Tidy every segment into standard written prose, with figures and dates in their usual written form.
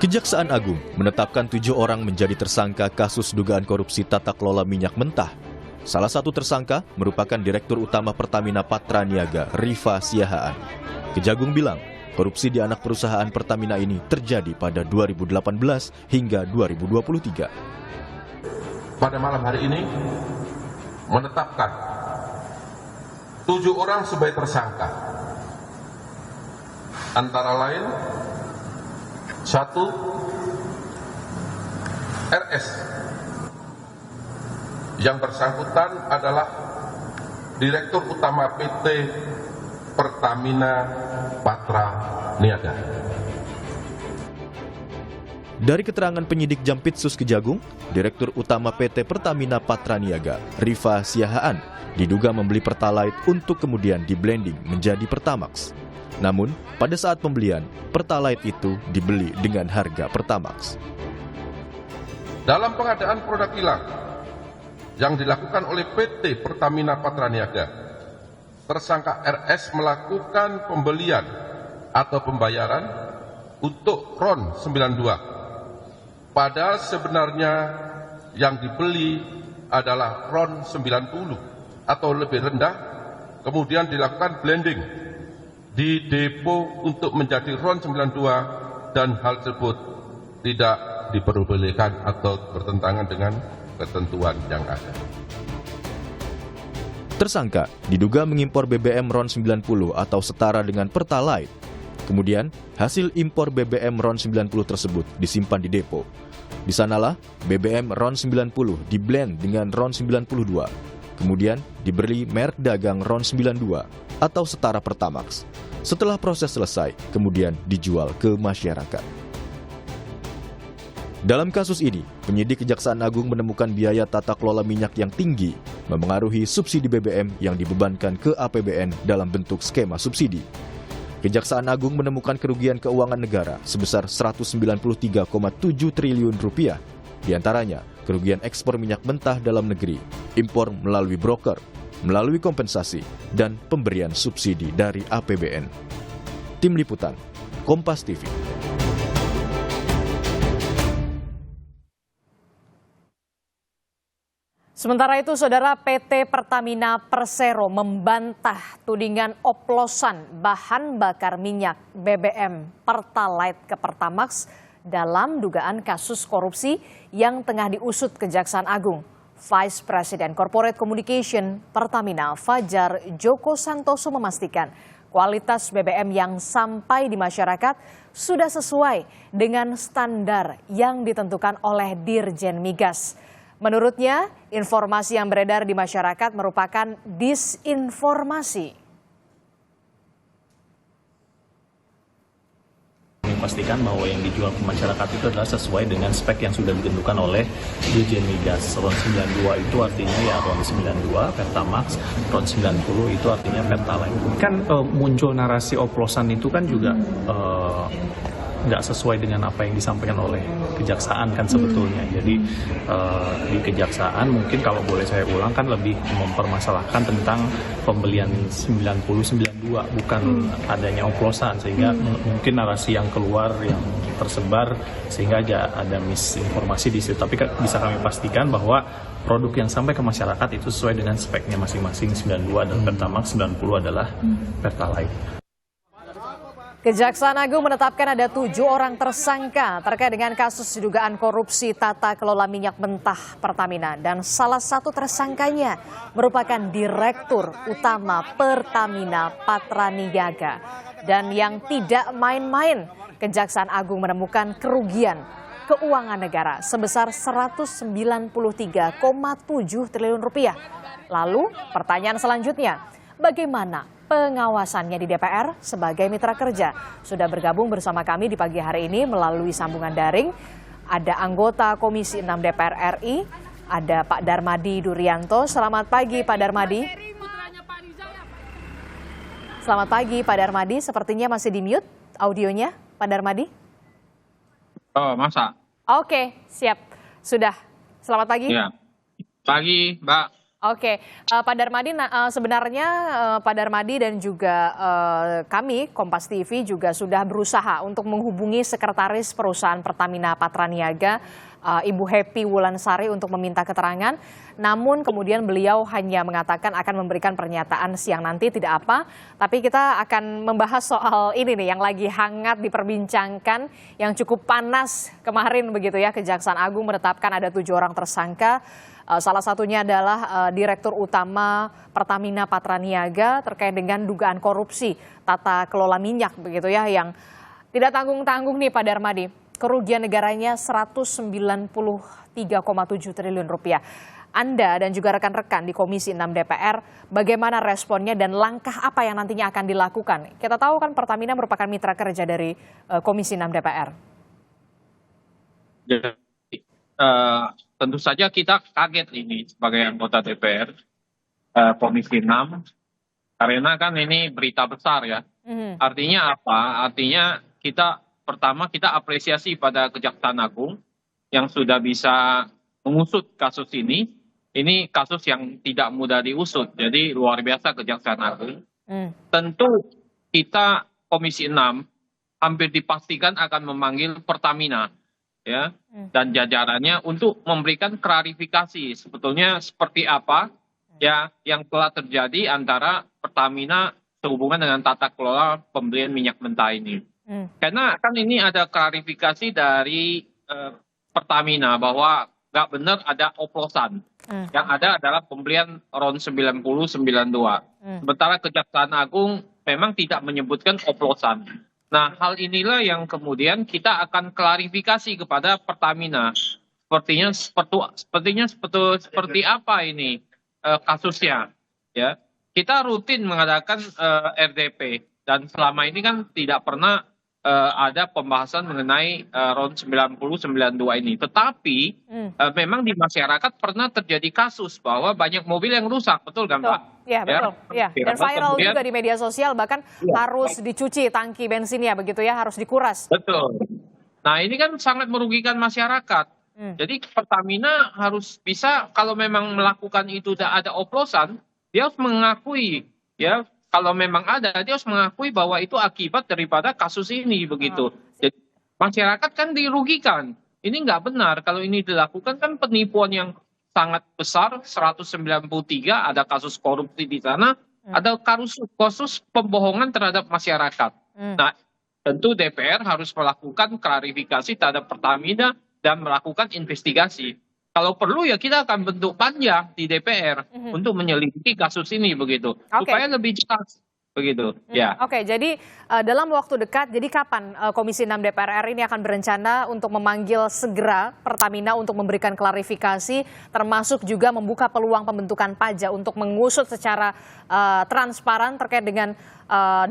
Kejaksaan Agung menetapkan 7 orang menjadi tersangka kasus dugaan korupsi tata kelola minyak mentah. Salah satu tersangka merupakan Direktur Utama Pertamina Patraniaga, Rifa Siahaan. Kejagung bilang, korupsi di anak perusahaan Pertamina ini terjadi pada 2018 hingga 2023. Pada malam hari ini menetapkan 7 orang sebagai tersangka. Antara lain 1. RS. Yang bersangkutan adalah Direktur Utama PT Pertamina Patraniaga. Dari keterangan penyidik Jampitsus Kejagung, Direktur Utama PT Pertamina Patraniaga, Rifa Siahaan, diduga membeli Pertalite untuk kemudian di-blending menjadi Pertamax. Namun, pada saat pembelian, Pertalite itu dibeli dengan harga Pertamax. Dalam pengadaan produk kilang yang dilakukan oleh PT Pertamina Patraniaga, tersangka RS melakukan pembelian atau pembayaran untuk RON 92. Padahal sebenarnya yang dibeli adalah RON 90 atau lebih rendah, kemudian dilakukan blending di depo untuk menjadi RON 92 dan hal tersebut tidak diperbolehkan atau bertentangan dengan ketentuan yang ada. Tersangka diduga mengimpor BBM RON 90 atau setara dengan Pertalite. Kemudian, hasil impor BBM RON 90 tersebut disimpan di depo. Di sanalah BBM RON 90 diblend dengan RON 92. Kemudian diberi merek dagang RON 92 atau setara Pertamax. Setelah proses selesai, kemudian dijual ke masyarakat. Dalam kasus ini, penyidik Kejaksaan Agung menemukan biaya tata kelola minyak yang tinggi, memengaruhi subsidi BBM yang dibebankan ke APBN dalam bentuk skema subsidi. Kejaksaan Agung menemukan kerugian keuangan negara sebesar Rp193,7 triliun, di antaranya kerugian ekspor minyak mentah dalam negeri, impor melalui broker, melalui kompensasi, dan pemberian subsidi dari APBN. Tim Liputan, Kompas TV. Sementara itu, Saudara, PT Pertamina Persero membantah tudingan oplosan bahan bakar minyak BBM Pertalite ke Pertamax dalam dugaan kasus korupsi yang tengah diusut Kejaksaan Agung. Vice President Corporate Communication Pertamina Fajar Joko Santoso memastikan kualitas BBM yang sampai di masyarakat sudah sesuai dengan standar yang ditentukan oleh Dirjen Migas. Menurutnya, informasi yang beredar di masyarakat merupakan disinformasi. Pastikan bahwa yang dijual ke masyarakat itu adalah sesuai dengan spek yang sudah ditentukan oleh Dirjen Migas. RON 92 itu artinya ya RON 92, Pertamax, RON 90 itu artinya Pertalite. Kan muncul narasi oplosan itu kan juga nggak sesuai dengan apa yang disampaikan oleh kejaksaan kan sebetulnya. Jadi di kejaksaan mungkin kalau boleh saya ulang kan lebih mempermasalahkan tentang pembelian 90-92 bukan adanya oplosan, sehingga mungkin narasi yang keluar yang tersebar sehingga ada misinformasi di situ. Tapi bisa kami pastikan bahwa produk yang sampai ke masyarakat itu sesuai dengan speknya masing-masing. 92 dan Pertamax, 90 adalah Pertalite. Kejaksaan Agung menetapkan ada 7 orang tersangka terkait dengan kasus dugaan korupsi tata kelola minyak mentah Pertamina. Dan salah satu tersangkanya merupakan Direktur Utama Pertamina Patraniaga. Dan yang tidak main-main, Kejaksaan Agung menemukan kerugian keuangan negara sebesar Rp193,7 triliun. Lalu pertanyaan selanjutnya, bagaimana pengawasannya di DPR sebagai mitra kerja? Sudah bergabung bersama kami di pagi hari ini melalui sambungan daring. Ada anggota Komisi 6 DPR RI, ada Pak Darmadi Durianto. Selamat pagi Pak Darmadi. Selamat pagi Pak Darmadi, sepertinya masih di mute audionya Pak Darmadi. Oh, masa? Oke, siap. Sudah. Selamat pagi. Ya. Pagi, Mbak. Oke, Pak Darmadi, sebenarnya Pak Darmadi dan juga kami, Kompas TV juga sudah berusaha untuk menghubungi Sekretaris Perusahaan Pertamina Patraniaga, Ibu Happy Wulansari untuk meminta keterangan. Namun kemudian beliau hanya mengatakan akan memberikan pernyataan siang nanti, tidak apa. Tapi kita akan membahas soal ini nih yang lagi hangat diperbincangkan, yang cukup panas kemarin begitu ya. Kejaksaan Agung menetapkan ada 7 orang tersangka. Salah satunya adalah Direktur Utama Pertamina Patraniaga terkait dengan dugaan korupsi tata kelola minyak begitu ya, yang tidak tanggung-tanggung nih Pak Darmadi. Kerugian negaranya 193,7 triliun rupiah. Anda dan juga rekan-rekan di Komisi 6 DPR, bagaimana responnya dan langkah apa yang nantinya akan dilakukan? Kita tahu kan Pertamina merupakan mitra kerja dari Komisi 6 DPR. Tentu saja kita kaget ini sebagai anggota DPR Komisi 6 karena kan ini berita besar ya. Artinya apa? Artinya pertama kita apresiasi pada Kejaksaan Agung yang sudah bisa mengusut kasus ini. Ini kasus yang tidak mudah diusut. Jadi luar biasa Kejaksaan Agung. Tentu kita Komisi 6 hampir dipastikan akan memanggil Pertamina ya dan jajarannya untuk memberikan klarifikasi sebetulnya seperti apa ya yang telah terjadi antara Pertamina sehubungan dengan tata kelola pembelian minyak mentah ini. Karena kan ini ada klarifikasi dari Pertamina bahwa nggak benar ada oplosan. Yang ada adalah pembelian RON 90-92. Sementara Kejaksaan Agung memang tidak menyebutkan oplosan. Nah, hal inilah yang kemudian kita akan klarifikasi kepada Pertamina. Sepertinya seperti apa ini kasusnya, ya. Kita rutin mengadakan RDP dan selama ini kan tidak pernah ada pembahasan mengenai RON 90-92 ini. Tetapi memang di masyarakat pernah terjadi kasus bahwa banyak mobil yang rusak, betul kan Pak? Ya betul, ya. Dan viral kemudian, juga di media sosial, bahkan harus dicuci tangki bensinnya begitu ya, harus dikuras. Betul. Nah ini kan sangat merugikan masyarakat. Jadi Pertamina harus bisa kalau memang melakukan itu ada oplosan, dia harus mengakui ya. Kalau memang ada, dia harus mengakui bahwa itu akibat daripada kasus ini begitu. Jadi masyarakat kan dirugikan. Ini nggak benar. Kalau ini dilakukan kan penipuan yang sangat besar, 193 ada kasus korupsi di sana, ada kasus pembohongan terhadap masyarakat. Nah, tentu DPR harus melakukan klarifikasi terhadap Pertamina dan melakukan investigasi. Kalau perlu ya kita akan bentuk panja di DPR untuk menyelidiki kasus ini begitu, supaya lebih jelas begitu. Ya. Oke, jadi dalam waktu dekat, jadi kapan Komisi 6 DPR RI ini akan berencana untuk memanggil segera Pertamina untuk memberikan klarifikasi, termasuk juga membuka peluang pembentukan panja untuk mengusut secara transparan terkait dengan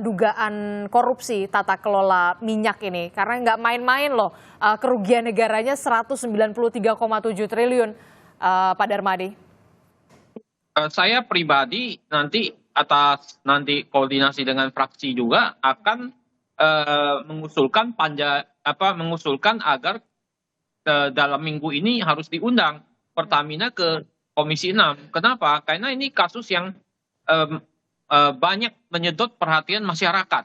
dugaan korupsi tata kelola minyak ini, karena nggak main-main loh, kerugian negaranya 193,7 triliun, Pak Darmadi. Saya pribadi nanti koordinasi dengan fraksi juga akan mengusulkan mengusulkan agar dalam minggu ini harus diundang Pertamina ke Komisi 6. Kenapa? Karena ini kasus yang banyak menyedot perhatian masyarakat,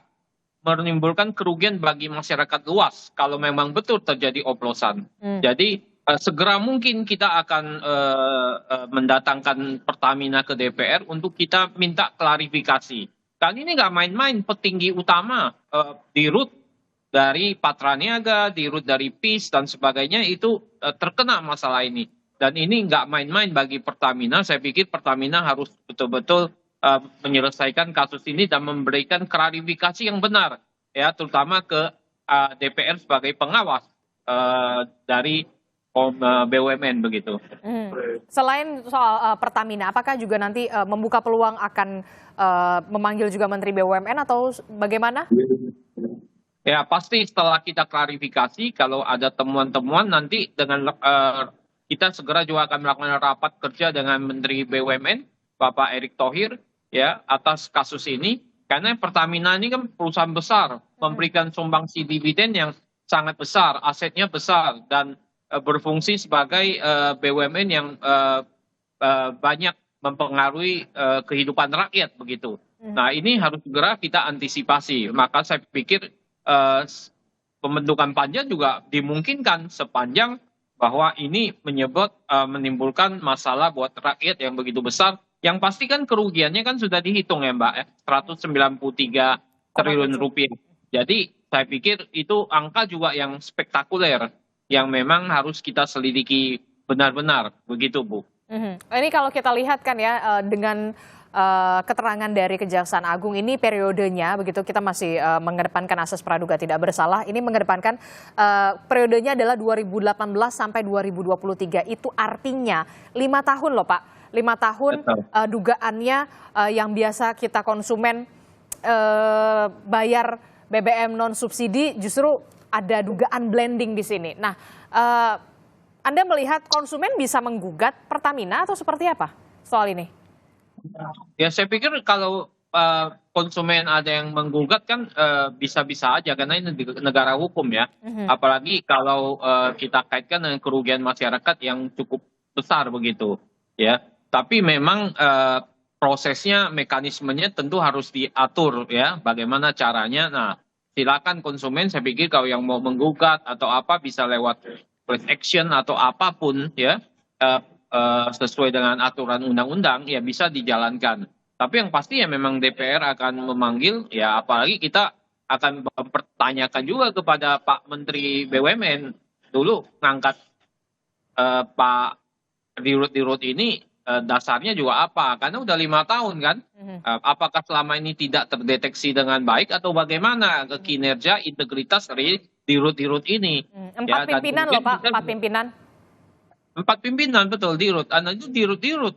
menimbulkan kerugian bagi masyarakat luas kalau memang betul terjadi oplosan. Jadi segera mungkin kita akan mendatangkan Pertamina ke DPR untuk kita minta klarifikasi. Kali ini nggak main-main, petinggi utama di RUT dari Patraniaga, di RUT dari PIS dan sebagainya itu terkena masalah ini. Dan ini nggak main-main bagi Pertamina. Saya pikir Pertamina harus betul-betul menyelesaikan kasus ini dan memberikan klarifikasi yang benar, ya, terutama ke DPR sebagai pengawas dari BUMN begitu. Selain soal Pertamina, apakah juga nanti membuka peluang akan memanggil juga Menteri BUMN atau bagaimana? Ya pasti setelah kita klarifikasi, kalau ada temuan-temuan nanti dengan kita segera juga akan melakukan rapat kerja dengan Menteri BUMN, Bapak Erick Thohir, ya, atas kasus ini. Karena Pertamina ini kan perusahaan besar, memberikan sumbangsi dividen yang sangat besar, asetnya besar, dan berfungsi sebagai BUMN yang banyak mempengaruhi kehidupan rakyat begitu. Nah, ini harus segera kita antisipasi. Maka saya pikir pembentukan panja juga dimungkinkan sepanjang bahwa ini menimbulkan masalah buat rakyat yang begitu besar. Yang pasti kan kerugiannya kan sudah dihitung ya Mbak, ya, 193 triliun rupiah. Jadi saya pikir itu angka juga yang spektakuler, yang memang harus kita selidiki benar-benar, begitu Bu. Ini kalau kita lihat kan ya dengan keterangan dari Kejaksaan Agung ini periodenya begitu kita masih mengedepankan asas praduga tidak bersalah. Ini mengedepankan periodenya adalah 2018 sampai 2023. Itu artinya 5 tahun loh Pak. 5 tahun dugaannya yang biasa kita konsumen bayar BBM non subsidi justru ada dugaan blending di sini. Nah, Anda melihat konsumen bisa menggugat Pertamina atau seperti apa soal ini? Ya saya pikir kalau konsumen ada yang menggugat kan bisa-bisa aja karena ini negara hukum ya. Apalagi kalau kita kaitkan dengan kerugian masyarakat yang cukup besar begitu ya. Tapi memang prosesnya, mekanismenya tentu harus diatur ya. Bagaimana caranya? Nah, silakan konsumen. Saya pikir kalau yang mau menggugat atau apa bisa lewat class action atau apapun ya. Sesuai dengan aturan undang-undang ya bisa dijalankan. Tapi yang pasti ya memang DPR akan memanggil ya, apalagi kita akan mempertanyakan juga kepada Pak Menteri BUMN dulu ngangkat Pak Dirut ini dasarnya juga apa? Karena udah 5 tahun kan. Apakah selama ini tidak terdeteksi dengan baik atau bagaimana kinerja integritas dari Dirut ini? 4 pimpinan loh Pak, 4 pimpinan. 4 pimpinan betul Dirut. Itu Dirut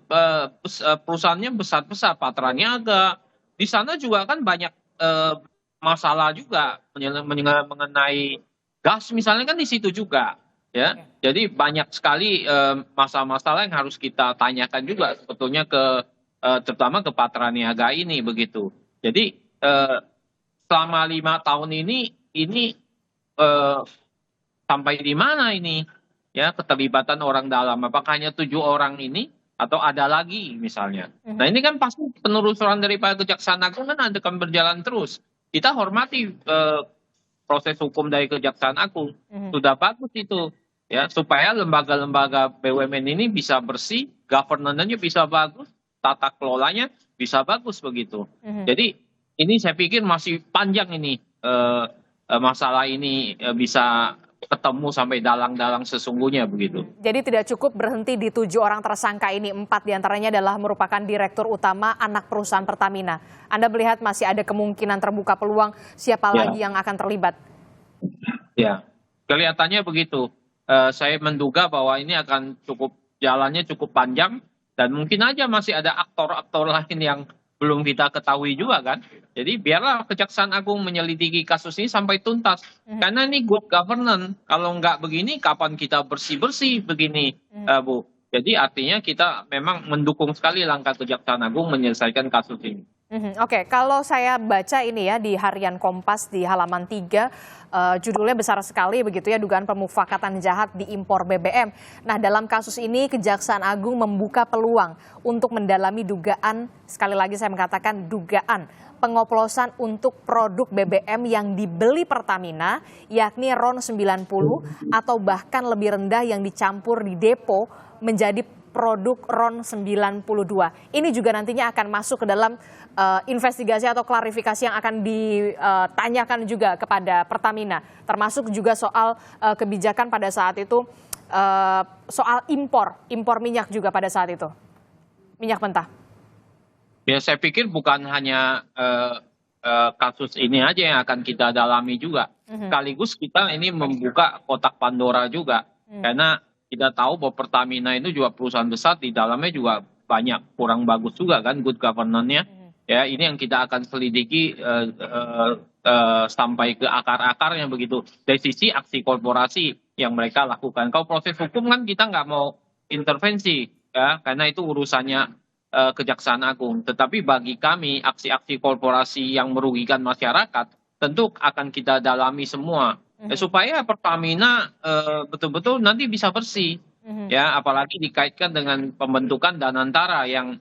perusahaannya besar-besar, Patraniaga. Di sana juga kan banyak masalah juga mengenai gas misalnya kan di situ juga ya. Jadi banyak sekali masalah-masalah yang harus kita tanyakan juga sebetulnya terutama ke Patraniaga ini begitu. Jadi selama 5 tahun ini sampai di mana ini? Ya, keterlibatan orang dalam, apakah hanya 7 orang ini atau ada lagi misalnya. Nah ini kan pasti penelusuran dari Pak Kejaksaan Agung kan akan berjalan terus. Kita hormati proses hukum dari Kejaksaan Agung, sudah bagus itu ya, supaya lembaga-lembaga BUMN ini bisa bersih, governance-nya bisa bagus, tata kelolanya bisa bagus begitu. Jadi ini saya pikir masih panjang ini masalah ini bisa ketemu sampai dalang-dalang sesungguhnya begitu. Jadi tidak cukup berhenti di 7 orang tersangka ini, 4 diantaranya adalah merupakan direktur utama anak perusahaan Pertamina. Anda melihat masih ada kemungkinan terbuka peluang siapa lagi yang akan terlibat? Ya, kelihatannya begitu. Saya menduga bahwa ini akan jalannya cukup panjang dan mungkin aja masih ada aktor-aktor lain yang belum kita ketahui juga kan. Jadi biarlah Kejaksaan Agung menyelidiki kasus ini sampai tuntas. Karena ini good governance. Kalau nggak begini, kapan kita bersih-bersih begini, Bu. Jadi artinya kita memang mendukung sekali langkah Kejaksaan Agung menyelesaikan kasus ini. Oke, kalau saya baca ini ya di Harian Kompas di halaman 3, judulnya besar sekali begitu ya, dugaan pemufakatan jahat di impor BBM. Nah dalam kasus ini Kejaksaan Agung membuka peluang untuk mendalami dugaan, sekali lagi saya mengatakan dugaan, pengoplosan untuk produk BBM yang dibeli Pertamina, yakni RON 90 atau bahkan lebih rendah yang dicampur di depo menjadi produk RON 92. Ini juga nantinya akan masuk ke dalam investigasi atau klarifikasi yang akan ditanyakan juga kepada Pertamina. Termasuk juga soal kebijakan pada saat itu, soal impor minyak juga pada saat itu. Minyak mentah. Ya saya pikir bukan hanya kasus ini aja yang akan kita dalami juga. Sekaligus kita ini membuka kotak Pandora juga. Karena kita tahu bahwa Pertamina itu juga perusahaan besar, di dalamnya juga banyak kurang bagus juga kan good governance-nya. Ya, ini yang kita akan selidiki sampai ke akar-akarnya begitu. Dari sisi aksi korporasi yang mereka lakukan. Kalau proses hukum kan kita nggak mau intervensi ya, karena itu urusannya Kejaksaan Agung. Tetapi bagi kami aksi-aksi korporasi yang merugikan masyarakat tentu akan kita dalami semua. Supaya Pertamina betul-betul nanti bisa bersih ya, apalagi dikaitkan dengan pembentukan Danantara yang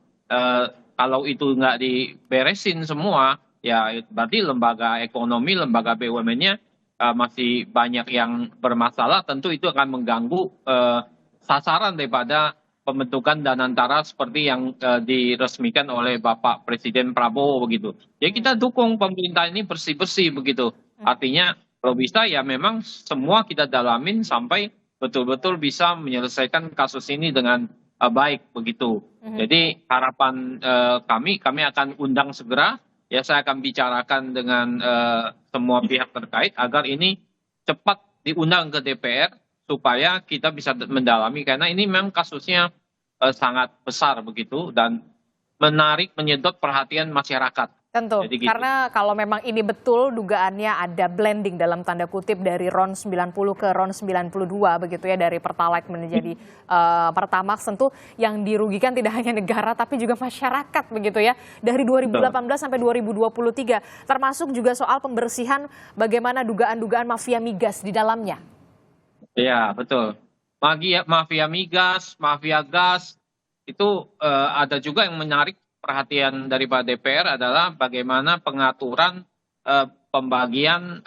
kalau itu nggak diberesin semua, ya berarti lembaga ekonomi, lembaga BUMN-nya masih banyak yang bermasalah. Tentu itu akan mengganggu sasaran daripada pembentukan Danantara seperti yang diresmikan oleh Bapak Presiden Prabowo begitu. Ya kita dukung pemerintah ini bersih-bersih begitu. Artinya kalau bisa ya memang semua kita dalamin sampai betul-betul bisa menyelesaikan kasus ini dengan baik begitu. Jadi harapan kami akan undang segera. Ya saya akan bicarakan dengan semua pihak terkait agar ini cepat diundang ke DPR supaya kita bisa mendalami karena ini memang kasusnya sangat besar begitu dan menarik menyedot perhatian masyarakat. Tentu, Jadi gitu. karena kalau memang ini betul dugaannya ada blending dalam tanda kutip dari RON 90 ke RON 92 begitu ya, dari Pertalite menjadi Pertamax, tentu yang dirugikan tidak hanya negara tapi juga masyarakat begitu ya, dari 2018 sampai 2023, termasuk juga soal pembersihan bagaimana dugaan-dugaan mafia migas di dalamnya. Iya betul. Mafia migas, mafia gas itu ada juga yang menarik perhatian daripada DPR adalah bagaimana pengaturan pembagian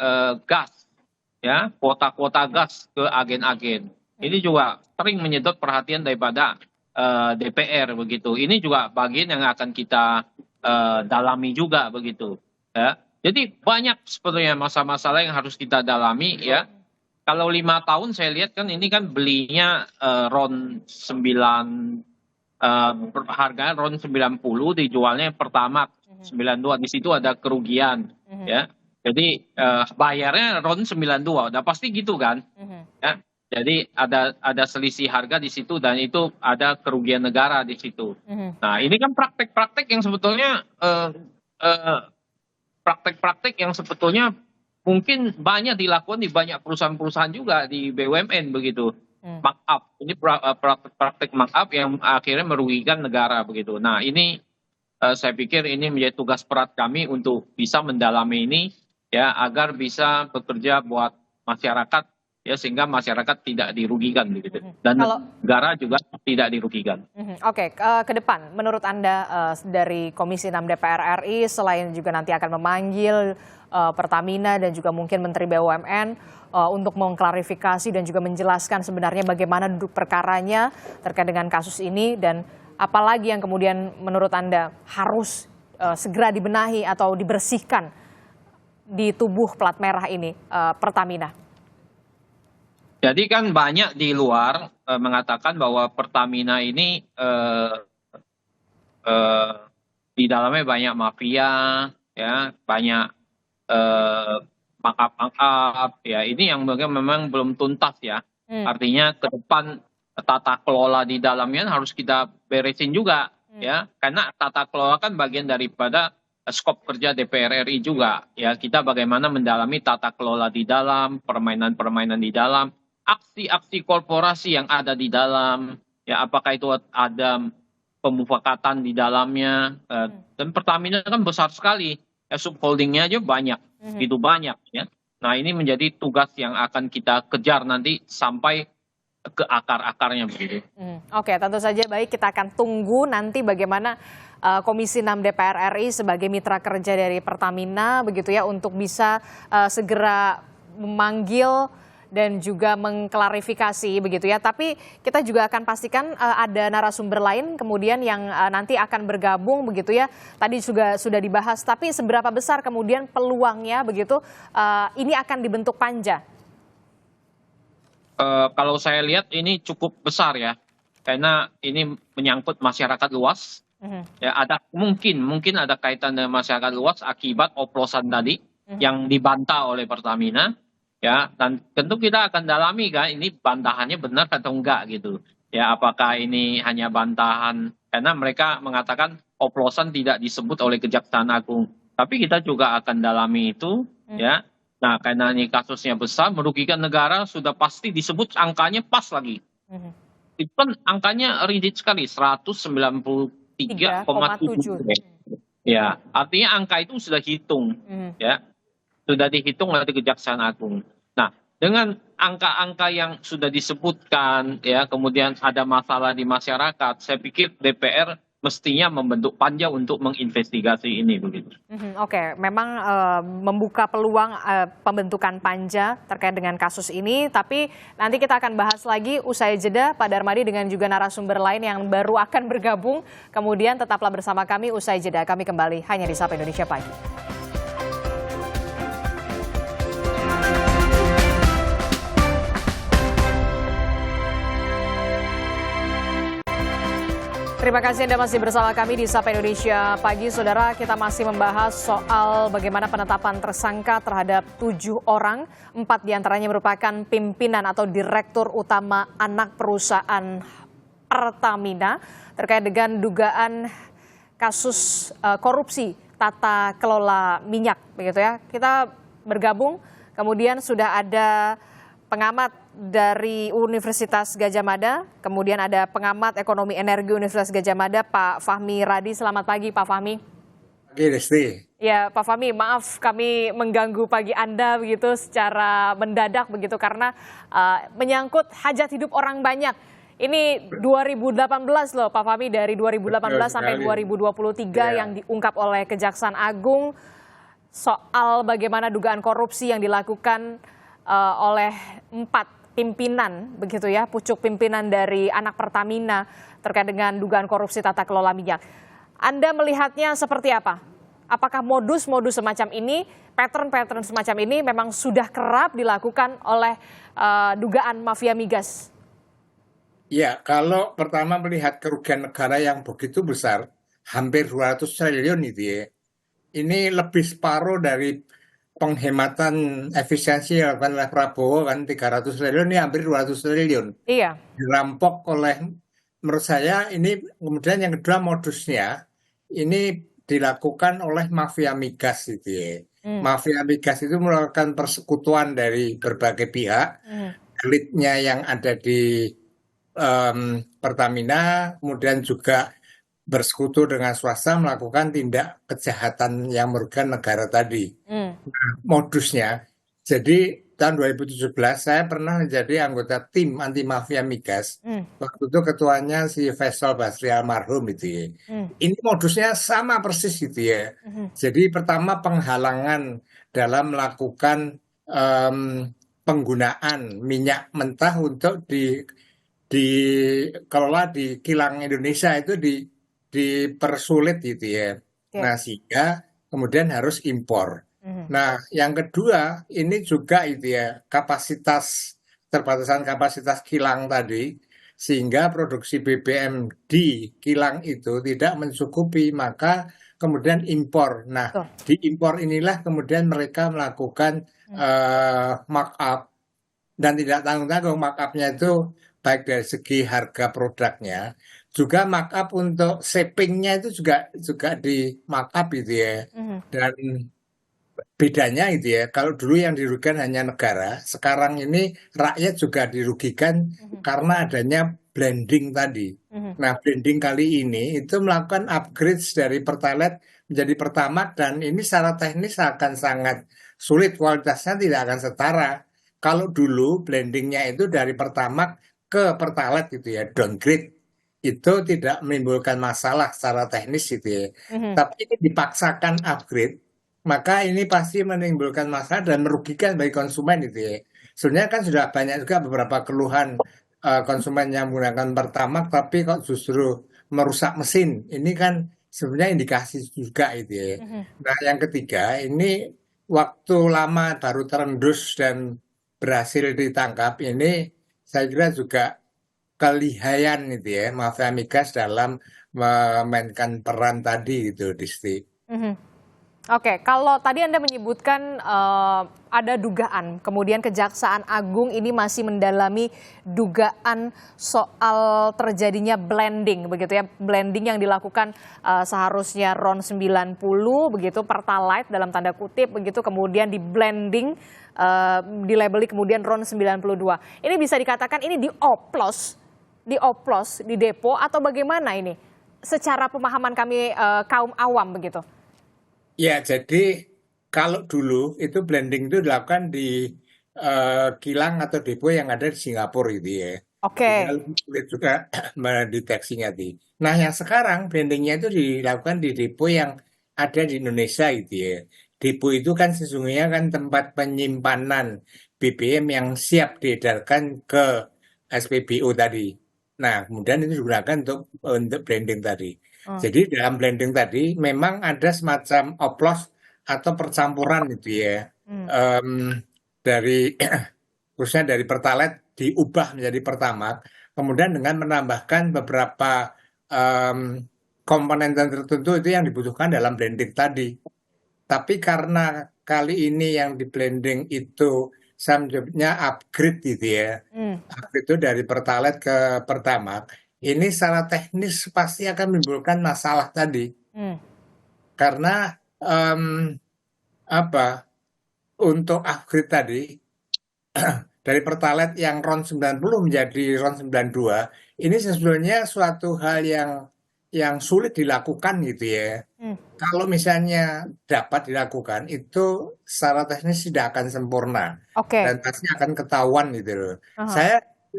gas, ya kuota-kuota gas ke agen-agen. Ini juga sering menyedot perhatian daripada DPR begitu. Ini juga bagian yang akan kita dalami juga begitu. Ya. Jadi banyak sebetulnya masalah-masalah yang harus kita dalami ya. Kalau 5 tahun saya lihat kan ini kan belinya RON 9. Harga RON 90 dijualnya Pertamax 92, di situ ada kerugian ya. Jadi bayarnya RON 92 udah pasti gitu kan. Ya. Jadi ada selisih harga di situ dan itu ada kerugian negara di situ. Nah, ini kan praktek-praktek yang sebetulnya praktek-praktek yang sebetulnya mungkin banyak dilakukan di banyak perusahaan-perusahaan juga di BUMN begitu. Markup, ini praktek markup yang akhirnya merugikan negara begitu. Nah ini saya pikir ini menjadi tugas berat kami untuk bisa mendalami ini ya agar bisa bekerja buat masyarakat ya sehingga masyarakat tidak dirugikan begitu dan negara juga tidak dirugikan. Oke, ke depan menurut Anda dari Komisi 6 DPR RI selain juga nanti akan memanggil Pertamina dan juga mungkin Menteri BUMN untuk mengklarifikasi dan juga menjelaskan sebenarnya bagaimana duduk perkaranya terkait dengan kasus ini dan apalagi yang kemudian menurut Anda harus segera dibenahi atau dibersihkan di tubuh plat merah ini Pertamina? Jadi kan banyak di luar mengatakan bahwa Pertamina ini di dalamnya banyak mafia, ya banyak markup ya ini yang memang belum tuntas ya. Artinya ke depan tata kelola di dalamnya harus kita beresin juga ya karena tata kelola kan bagian daripada skop kerja DPR RI juga ya. Kita bagaimana mendalami tata kelola di dalam, permainan-permainan di dalam, aksi-aksi korporasi yang ada di dalam ya, apakah itu ada pemufakatan di dalamnya dan Pertamina kan besar sekali ya, subholdingnya aja banyak, itu banyak ya. Nah ini menjadi tugas yang akan kita kejar nanti sampai ke akar-akarnya begitu. Oke, tentu saja baik, kita akan tunggu nanti bagaimana Komisi 6 DPR RI sebagai mitra kerja dari Pertamina begitu ya untuk bisa segera memanggil dan juga mengklarifikasi begitu ya. Tapi kita juga akan pastikan ada narasumber lain kemudian yang nanti akan bergabung begitu ya. Tadi juga sudah dibahas, tapi seberapa besar kemudian peluangnya begitu ini akan dibentuk panja? Kalau saya lihat ini cukup besar ya, karena ini menyangkut masyarakat luas. Ya ada mungkin ada kaitan dengan masyarakat luas akibat oplosan tadi yang dibantah oleh Pertamina. Ya, dan tentu kita akan dalami kan ini bantahannya benar atau enggak gitu. Ya, apakah ini hanya bantahan karena mereka mengatakan oplosan tidak disebut oleh Kejaksaan Agung. Tapi kita juga akan dalami itu ya. Nah, karena ini kasusnya besar merugikan negara sudah pasti disebut angkanya pas lagi. Itu kan angkanya rigid sekali 193,7. Ya, artinya angka itu sudah hitung ya. Sudah dihitung oleh Kejaksaan Agung. Nah, dengan angka-angka yang sudah disebutkan, ya, kemudian ada masalah di masyarakat, saya pikir DPR mestinya membentuk panja untuk menginvestigasi ini begitu. Oke, memang membuka peluang pembentukan panja terkait dengan kasus ini, tapi nanti kita akan bahas lagi usai jeda Pak Darmadi dengan juga narasumber lain yang baru akan bergabung. Kemudian tetaplah bersama kami usai jeda. Kami kembali hanya di Sapa Indonesia Pagi. Terima kasih Anda masih bersama kami di Sapa Indonesia Pagi. Saudara, kita masih membahas soal bagaimana penetapan tersangka terhadap 7 orang. 4 diantaranya merupakan pimpinan atau direktur utama anak perusahaan Pertamina terkait dengan dugaan kasus korupsi tata kelola minyak. Begitu ya. Kita bergabung, kemudian sudah ada pengamat dari Universitas Gadjah Mada, kemudian ada pengamat ekonomi energi Universitas Gadjah Mada, Pak Fahmi Radi. Selamat pagi, Pak Fahmi. Pagi, Desti. Ya, Pak Fahmi, maaf kami mengganggu pagi Anda begitu secara mendadak begitu karena menyangkut hajat hidup orang banyak. Ini 2018 loh, Pak Fahmi, dari 2018 sampai 2023 yang diungkap oleh Kejaksaan Agung soal bagaimana dugaan korupsi yang dilakukan oleh 4 pimpinan begitu ya, pucuk pimpinan dari anak Pertamina terkait dengan dugaan korupsi tata kelola minyak. Anda melihatnya seperti apa? Apakah modus-modus semacam ini, pattern-pattern semacam ini memang sudah kerap dilakukan oleh dugaan mafia migas? Ya, kalau pertama melihat kerugian negara yang begitu besar, hampir 200 triliun itu ya, ini lebih separuh dari penghematan efisiensi yang dilakukan oleh Prabowo kan 300 triliun, ini hampir 200 triliun. Iya. Dirampok oleh, menurut saya ini kemudian yang kedua modusnya, ini dilakukan oleh mafia migas gitu ya. Mafia migas itu melakukan persekutuan dari berbagai pihak, elitnya yang ada di Pertamina, kemudian juga bersekutu dengan swasta melakukan tindak kejahatan yang merugikan negara tadi. Modusnya, jadi tahun 2017 saya pernah menjadi anggota tim anti mafia migas. Waktu itu ketuanya si Faisal Basri almarhum itu ya. Ini modusnya sama persis gitu ya. Jadi pertama penghalangan dalam melakukan penggunaan minyak mentah untuk dikelola di kilang Indonesia itu dipersulit gitu ya. Nah, sehingga kemudian harus impor. Nah, yang kedua ini juga itu ya, terbatasan kapasitas kilang tadi, sehingga produksi BBM di kilang itu tidak mencukupi, maka kemudian impor. Nah, di impor inilah kemudian mereka melakukan markup, dan tidak tanggung-tanggung markupnya itu baik dari segi harga produknya, juga markup untuk shippingnya itu juga di markup gitu ya. Dan bedanya itu ya, kalau dulu yang dirugikan hanya negara, sekarang ini rakyat juga dirugikan karena adanya blending tadi. Nah, blending kali ini itu melakukan upgrade dari Pertalite menjadi Pertamax, dan ini secara teknis akan sangat sulit, kualitasnya tidak akan setara. Kalau dulu blendingnya itu dari Pertamax ke Pertalite gitu ya, downgrade, itu tidak menimbulkan masalah secara teknis gitu ya. Tapi ini dipaksakan upgrade, maka ini pasti menimbulkan masalah dan merugikan bagi konsumen gitu ya. Sebenarnya kan sudah banyak juga beberapa keluhan konsumen yang menggunakan Pertamax tapi kok justru merusak mesin. Ini kan sebenarnya indikasi juga itu ya. Nah, yang ketiga ini waktu lama baru terendus dan berhasil ditangkap, ini saya kira juga kelihayan itu ya mafia migas dalam memainkan peran tadi gitu, Disti. Oke, kalau tadi Anda menyebutkan ada dugaan, kemudian Kejaksaan Agung ini masih mendalami dugaan soal terjadinya blending, begitu ya, blending yang dilakukan seharusnya RON 90 begitu, Pertalite dalam tanda kutip begitu, kemudian di blending, dilabeli kemudian RON 92. Ini bisa dikatakan ini dioplos di depo atau bagaimana ini? Secara pemahaman kami kaum awam begitu. Ya, jadi kalau dulu itu blending itu dilakukan di kilang atau depo yang ada di Singapura gitu ya. Oke. sehingga lebih sulit juga mendeteksinya di. Nah, yang sekarang brandingnya itu dilakukan di depo yang ada di Indonesia gitu ya. Depo itu kan sesungguhnya kan tempat penyimpanan BBM yang siap diedarkan ke SPBU tadi. Nah, kemudian itu digunakan untuk branding tadi. Jadi dalam branding tadi memang ada semacam oplos atau percampuran gitu ya. Dari khususnya dari Pertalite diubah menjadi Pertamax, kemudian dengan menambahkan beberapa komponen tertentu itu yang dibutuhkan dalam blending tadi. Tapi karena kali ini yang di blending itu saya menyebutnya upgrade gitu ya, upgrade itu dari Pertalite ke Pertamax, ini secara teknis pasti akan menimbulkan masalah tadi. Karena untuk upgrade tadi dari Pertalite yang RON 90 menjadi RON 92, ini sebenarnya suatu hal yang sulit dilakukan gitu ya. Kalau misalnya dapat dilakukan, itu secara teknis tidak akan sempurna. Dan pasti akan ketahuan gitu loh.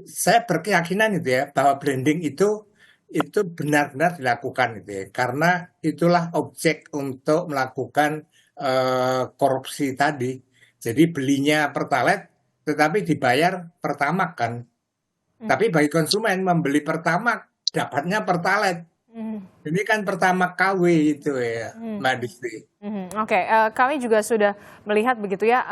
Saya berkeyakinan gitu ya, bahwa blending itu benar-benar dilakukan gitu ya. Karena itulah objek untuk melakukan korupsi tadi. Jadi belinya Pertalite tetapi dibayar Pertamax kan. Tapi bagi konsumen membeli Pertamax dapatnya Pertalite. Ini kan Pertamax KW itu ya, Mbak Disti. Oke, kami juga sudah melihat begitu ya,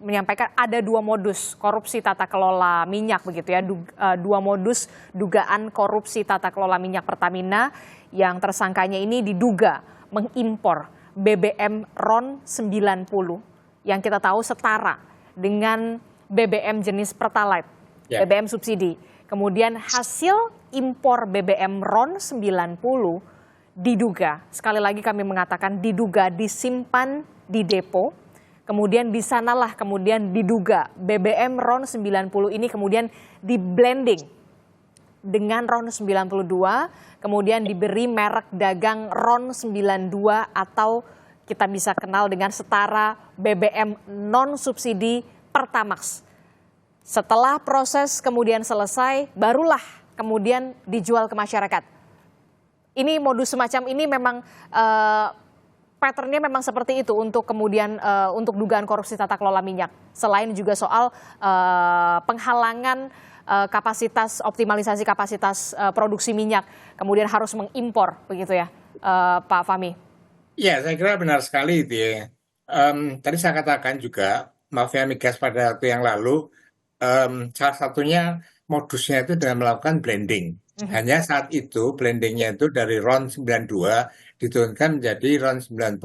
menyampaikan ada 2 modus korupsi tata kelola minyak begitu ya, 2 modus dugaan korupsi tata kelola minyak Pertamina yang tersangkanya ini diduga mengimpor BBM RON 90 yang kita tahu setara dengan BBM jenis Pertalite, BBM subsidi. Kemudian hasil impor BBM RON 90 diduga, sekali lagi kami mengatakan diduga disimpan di depo, kemudian di sanalah kemudian diduga BBM RON 90 ini kemudian di-blending dengan RON 92, kemudian diberi merek dagang RON 92 atau kita bisa kenal dengan setara BBM non-subsidi Pertamax. Setelah proses kemudian selesai, barulah kemudian dijual ke masyarakat. Ini modus semacam ini memang patternnya memang seperti itu untuk kemudian untuk dugaan korupsi tata kelola minyak. Selain juga soal penghalangan kapasitas, optimalisasi kapasitas produksi minyak, kemudian harus mengimpor begitu ya, Pak Fahmi. Ya, saya kira benar sekali itu ya. Tadi saya katakan juga mafia migas pada waktu yang lalu, salah satunya modusnya itu dengan melakukan blending. Hanya saat itu blendingnya itu dari RON 92 diturunkan menjadi RON 90.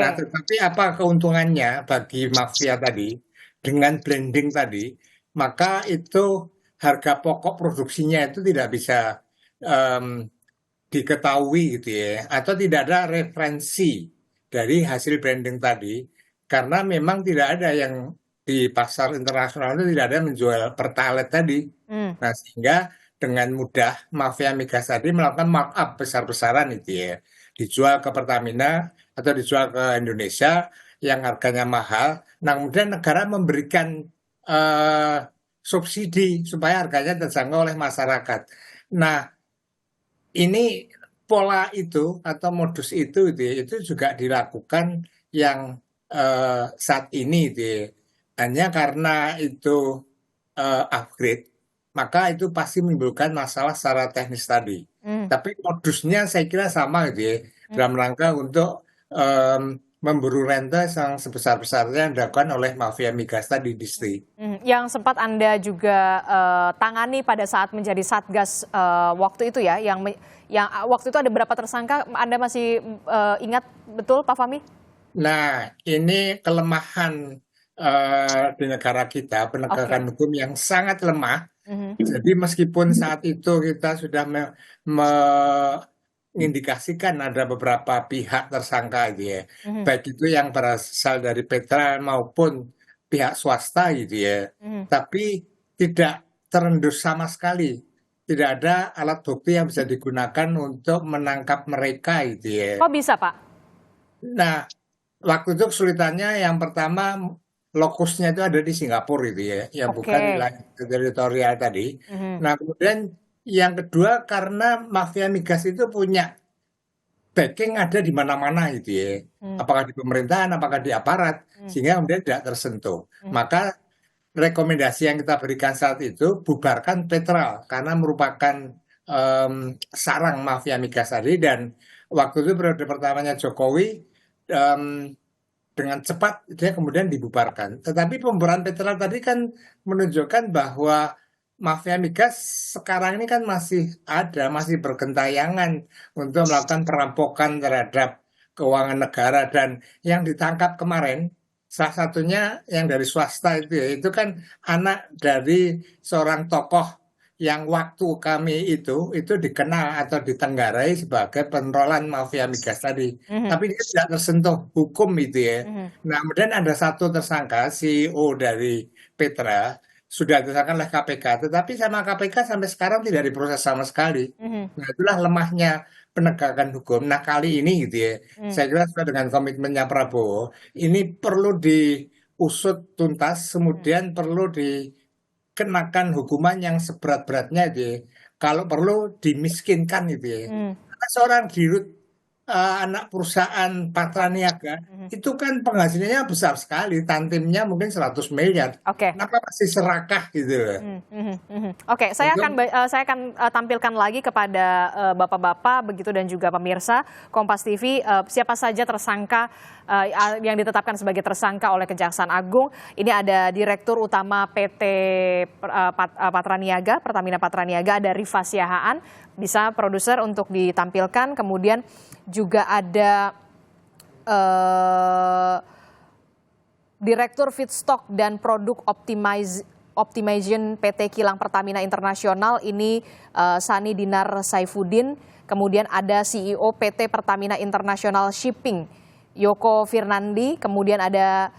Nah, tetapi apa keuntungannya bagi mafia tadi dengan blending tadi? Maka itu harga pokok produksinya itu tidak bisa diketahui gitu ya, atau tidak ada referensi dari hasil blending tadi, karena memang tidak ada yang di pasar internasional itu tidak ada menjual Pertalite tadi. Nah, sehingga dengan mudah mafia migas tadi melakukan markup besar-besaran itu ya, dijual ke Pertamina atau dijual ke Indonesia yang harganya mahal. Nah, kemudian negara memberikan subsidi supaya harganya terjangkau oleh masyarakat. Nah, ini pola itu atau modus itu juga dilakukan yang saat ini hanya karena itu upgrade, maka itu pasti menimbulkan masalah secara teknis tadi. Tapi modusnya saya kira sama dalam rangka untuk memburu rente yang sebesar-besarnya yang dilakukan oleh mafia migas tadi di Disti. Yang sempat Anda juga tangani pada saat menjadi Satgas waktu itu ya, yang waktu itu ada berapa tersangka, Anda masih ingat betul Pak Fahmi? Nah, ini kelemahan di negara kita, penegakan hukum yang sangat lemah. Jadi meskipun saat itu kita sudah mengindikasikan ada beberapa pihak tersangka baik itu yang berasal dari Petra maupun pihak swasta tapi tidak terendus sama sekali. Tidak ada alat bukti yang bisa digunakan untuk menangkap mereka Kok bisa, Pak? Nah, waktu itu kesulitannya yang pertama lokusnya itu ada di Singapura itu ya, yang bukan wilayah teritorial tadi. Nah, kemudian yang kedua karena mafia migas itu punya backing ada di mana-mana gitu ya. Apakah di pemerintahan, apakah di aparat, sehingga kemudian tidak tersentuh. Maka rekomendasi yang kita berikan saat itu bubarkan Petral karena merupakan sarang mafia migas tadi, dan waktu itu periode pertamanya Jokowi dengan cepat dia kemudian dibubarkan. Tetapi pembubaran Petral tadi kan menunjukkan bahwa mafia migas sekarang ini kan masih ada, masih bergentayangan untuk melakukan perampokan terhadap keuangan negara, dan yang ditangkap kemarin salah satunya yang dari swasta itu ya, itu kan anak dari seorang tokoh yang waktu kami itu dikenal atau ditenggarai sebagai pentolan mafia migas tadi. Tapi dia tidak tersentuh hukum itu ya. Nah, kemudian ada satu tersangka, CEO dari Petra, sudah ditetapkan oleh KPK, tetapi sama KPK sampai sekarang tidak diproses sama sekali. Nah, itulah lemahnya penegakan hukum. Nah, kali ini gitu ya, saya kira sesuai dengan komitmennya Prabowo, ini perlu diusut tuntas, kemudian perlu dikenakan hukuman yang seberat-beratnya gitu ya. Kalau perlu dimiskinkan gitu ya. Karena seorang dirut anak perusahaan Patra Niaga itu kan penghasilannya besar sekali, tantimnya mungkin 100 miliar. Kenapa masih serakah gitu loh. Oke, saya akan tampilkan lagi kepada bapak-bapak begitu dan juga pemirsa Kompas TV siapa saja tersangka yang ditetapkan sebagai tersangka oleh Kejaksaan Agung. Ini ada Direktur Utama PT Patra Niaga, Pertamina Patra Niaga, ada Rifa Siahaan. Bisa produser untuk ditampilkan, kemudian juga ada Direktur Feedstock dan Produk Optimization PT Kilang Pertamina Internasional, ini Sani Dinar Saifuddin. Kemudian ada CEO PT Pertamina International Shipping, Yoko Firnandi. Kemudian ada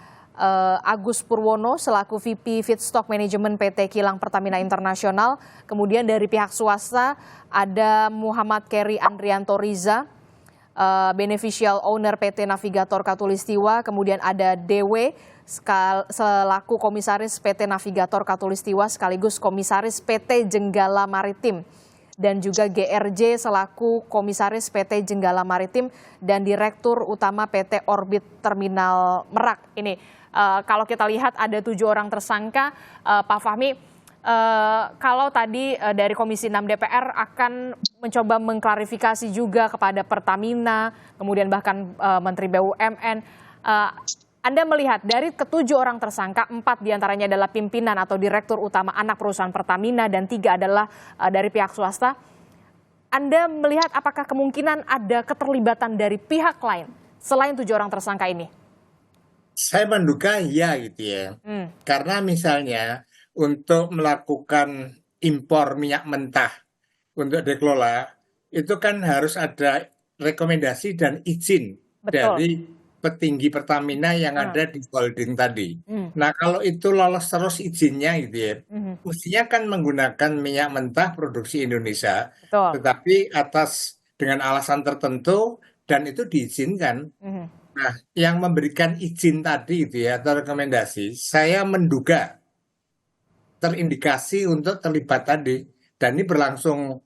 Agus Purwono selaku VP Feedstock Management PT Kilang Pertamina Internasional. Kemudian dari pihak swasta ada Muhammad Keri Andrianto Riza, Beneficial Owner PT Navigator Katulistiwa. Kemudian ada DW selaku Komisaris PT Navigator Katulistiwa sekaligus Komisaris PT Jenggala Maritim. Dan juga GRJ selaku Komisaris PT Jenggala Maritim dan Direktur Utama PT Orbit Terminal Merak. Ini kalau kita lihat ada 7 orang tersangka, Pak Fahmi, kalau tadi dari Komisi 6 DPR akan mencoba mengklarifikasi juga kepada Pertamina, kemudian bahkan Menteri BUMN, Anda melihat dari ke-7 orang tersangka, 4 diantaranya adalah pimpinan atau direktur utama anak perusahaan Pertamina dan 3 adalah dari pihak swasta. Anda melihat apakah kemungkinan ada keterlibatan dari pihak lain selain 7 orang tersangka ini? Saya menduga ya gitu ya. Karena misalnya untuk melakukan impor minyak mentah untuk dikelola, itu kan harus ada rekomendasi dan izin dari petinggi Pertamina yang ada di holding tadi. Nah, kalau itu lolos terus izinnya gitu ya, mestinya kan menggunakan minyak mentah produksi Indonesia, tetapi dengan alasan tertentu dan itu diizinkan. Nah, yang memberikan izin tadi itu ya, atau rekomendasi, saya menduga terindikasi untuk terlibat tadi, dan ini berlangsung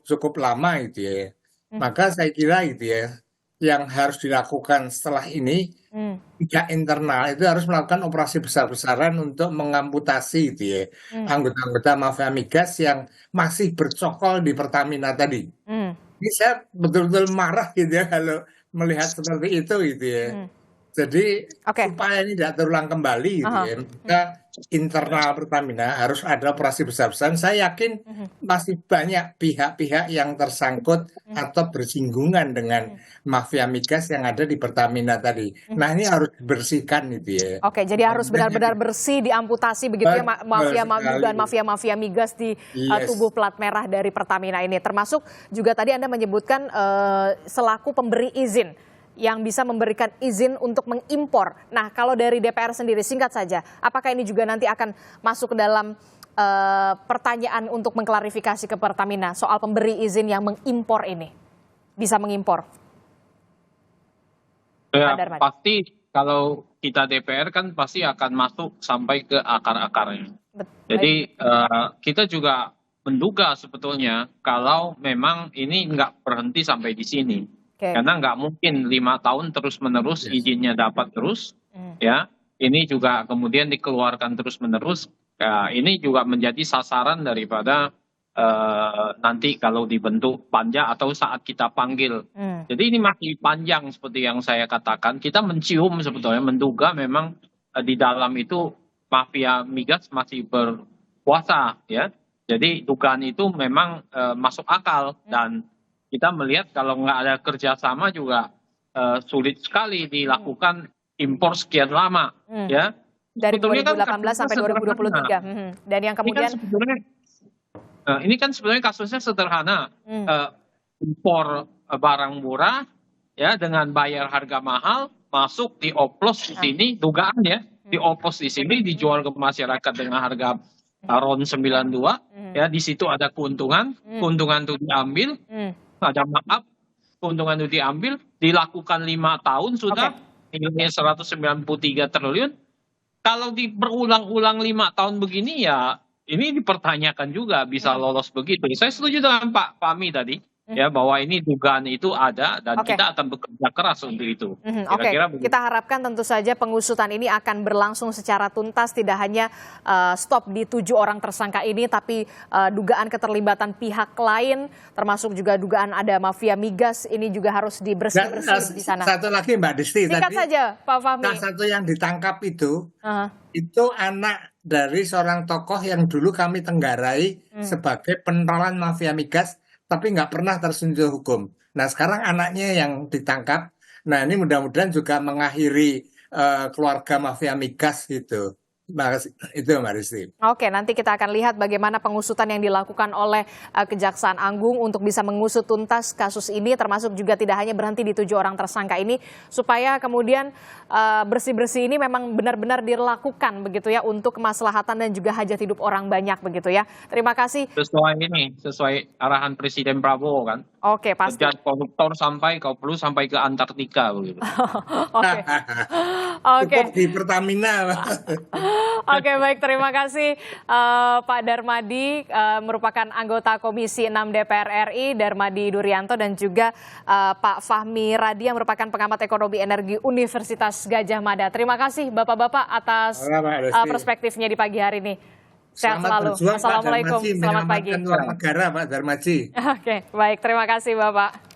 cukup lama gitu ya. Maka saya kira gitu ya, yang harus dilakukan setelah ini pihak internal itu harus melakukan operasi besar-besaran untuk mengamputasi gitu ya anggota-anggota mafia migas yang masih bercokol di Pertamina tadi. Ini saya betul-betul marah gitu ya kalau melihat seperti itu gitu ya. Jadi supaya ini tidak terulang kembali gitu ya, maka internal Pertamina harus ada operasi besar-besaran. Saya yakin masih banyak pihak-pihak yang tersangkut atau bersinggungan dengan mafia migas yang ada di Pertamina tadi. Nah, ini harus dibersihkan gitu ya. Oke, jadi harus benar-benar bersih, diamputasi begitu ya mafia migas di tubuh plat merah dari Pertamina ini. Termasuk juga tadi Anda menyebutkan selaku pemberi izin yang bisa memberikan izin untuk mengimpor. Nah, kalau dari DPR sendiri, singkat saja, apakah ini juga nanti akan masuk ke dalam pertanyaan untuk mengklarifikasi ke Pertamina soal pemberi izin yang mengimpor ini? Bisa mengimpor? Ya, pasti kalau kita DPR kan pasti akan masuk sampai ke akar-akarnya. Jadi kita juga menduga sebetulnya kalau memang ini nggak berhenti sampai di sini. Karena nggak mungkin 5 tahun terus-menerus izinnya dapat terus, ya. Ini juga kemudian dikeluarkan terus-menerus. Ya, ini juga menjadi sasaran daripada nanti kalau dibentuk panja atau saat kita panggil. Jadi ini masih panjang seperti yang saya katakan. Kita mencium sebetulnya, menduga memang di dalam itu mafia migas masih berkuasa, ya. Jadi dugaan itu memang masuk akal dan kita melihat kalau nggak ada kerjasama juga sulit sekali dilakukan impor sekian lama, ya. Dari Sebetulnya 2018 sampai 2023. Dan yang kemudian ini kan sebenarnya kasusnya sederhana. Impor barang murah, ya, dengan bayar harga mahal, masuk dioplos di sini, dugaan ya, dioplos di sini, dijual ke masyarakat dengan harga RON 92, ya, di situ ada keuntungan itu diambil, ada markup, keuntungan itu diambil, dilakukan 5 tahun sudah, nilainya 193 triliun. Kalau berulang-ulang 5 tahun begini ya, ini dipertanyakan juga bisa lolos begitu. Saya setuju dengan Pak Fahmi tadi, ya, bahwa ini dugaan itu ada dan kita akan bekerja keras untuk itu. Kira-kira begitu. Kita harapkan tentu saja pengusutan ini akan berlangsung secara tuntas, tidak hanya stop di 7 orang tersangka ini, tapi dugaan keterlibatan pihak lain, termasuk juga dugaan ada mafia migas, ini juga harus dibersih-bersih di sana. Satu lagi Mbak Desti, singkat saja Pak Fahmi. Salah satu yang ditangkap itu anak dari seorang tokoh yang dulu kami tenggarai sebagai penerolan mafia migas, tapi nggak pernah tersentuh hukum. Nah sekarang anaknya yang ditangkap. Nah ini mudah-mudahan juga mengakhiri keluarga mafia migas gitu. Itu Mbak Rizky. Oke, nanti kita akan lihat bagaimana pengusutan yang dilakukan oleh Kejaksaan Agung untuk bisa mengusut tuntas kasus ini, termasuk juga tidak hanya berhenti di 7 orang tersangka ini, supaya kemudian bersih-bersih ini memang benar-benar dilakukan begitu ya, untuk kemaslahatan dan juga hajat hidup orang banyak begitu ya. Terima kasih. Sesuai arahan Presiden Prabowo kan. Oke, pasti. Kejar koruptor sampai ke Antartika begitu. Oke. Cukup di Pertamina. Oke, baik, terima kasih Pak Darmadi, merupakan anggota Komisi 6 DPR RI, Darmadi Durianto, dan juga Pak Fahmi Radi yang merupakan pengamat ekonomi energi Universitas Gadjah Mada. Terima kasih Bapak-Bapak atas perspektifnya di pagi hari ini. Sehat selalu. Berjuang, Assalamualaikum. Pak Darmaji, Selamat pagi. menyelamatkan negara Pak Darmaji. Oke, baik, terima kasih Bapak.